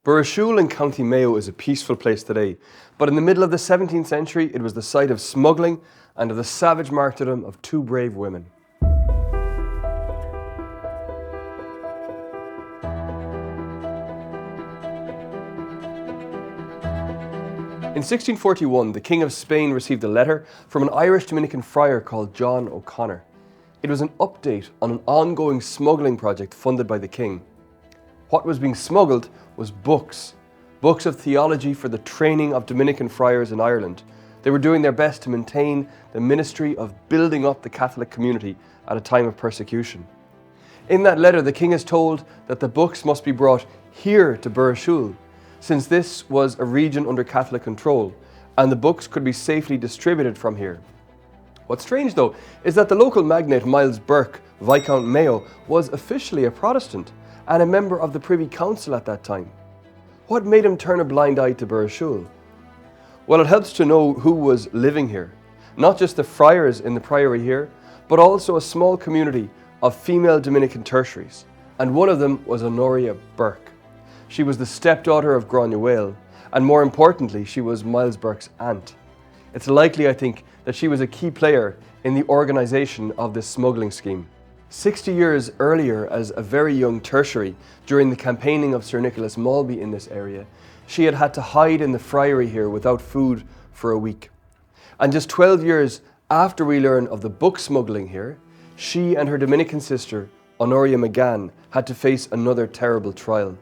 Burrishoole in County Mayo is a peaceful place today, but in the middle of the 17th century it was the site of smuggling and of the savage martyrdom of two brave women. In 1641, the King of Spain received a letter from an Irish Dominican friar called John O'Conor. It was an update on an ongoing smuggling project funded by the King. What was being smuggled was books of theology for the training of Dominican friars in Ireland. They were doing their best to maintain the ministry of building up the Catholic community at a time of persecution. In that letter, the King is told that the books must be brought here to Burrishoole, since this was a region under Catholic control, and the books could be safely distributed from here. What's strange though, is that the local magnate Miles Bourke, Viscount Mayo, was officially a Protestant and a member of the Privy Council at that time. What made him turn a blind eye to Burrishoole? Well, it helps to know who was living here. Not just the friars in the priory here, but also a small community of female Dominican tertiaries, and one of them was Honoria Bourke. She was the stepdaughter of Cromwellian, and more importantly, she was Miles Bourke's aunt. It's likely, I think, that she was a key player in the organisation of this smuggling scheme. 60 years earlier, as a very young tertiary, during the campaigning of Sir Nicholas Malby in this area, she had had to hide in the friary here without food for a week. And just 12 years after we learn of the book smuggling here, she and her Dominican sister, Honoria Magaen, had to face another terrible trial.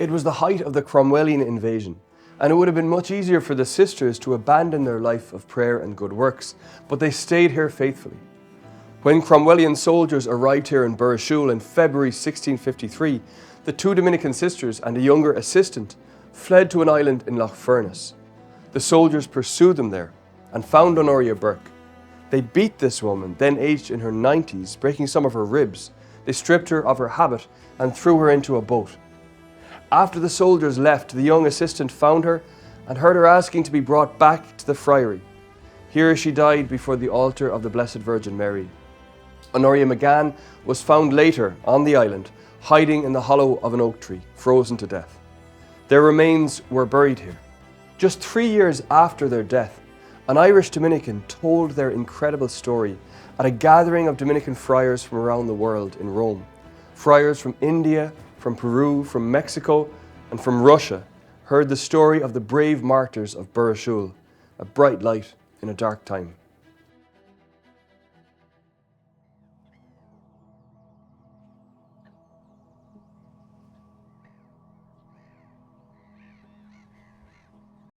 It was the height of the Cromwellian invasion, and it would have been much easier for the sisters to abandon their life of prayer and good works, but they stayed here faithfully. When Cromwellian soldiers arrived here in Burrishoole in February 1653, the two Dominican sisters and a younger assistant fled to an island in Lough Furnace. The soldiers pursued them there and found Honoria Bourke. They beat this woman, then aged in her 90s, breaking some of her ribs. They stripped her of her habit and threw her into a boat. After the soldiers left, the young assistant found her and heard her asking to be brought back to the friary. Here she died before the altar of the Blessed Virgin Mary. Honoria Magaen was found later on the island, hiding in the hollow of an oak tree, frozen to death. Their remains were buried here. Just 3 years after their death, an Irish Dominican told their incredible story at a gathering of Dominican friars from around the world in Rome. Friars from India, from Peru, from Mexico, and from Russia heard the story of the brave martyrs of Burrishoole, a bright light in a dark time.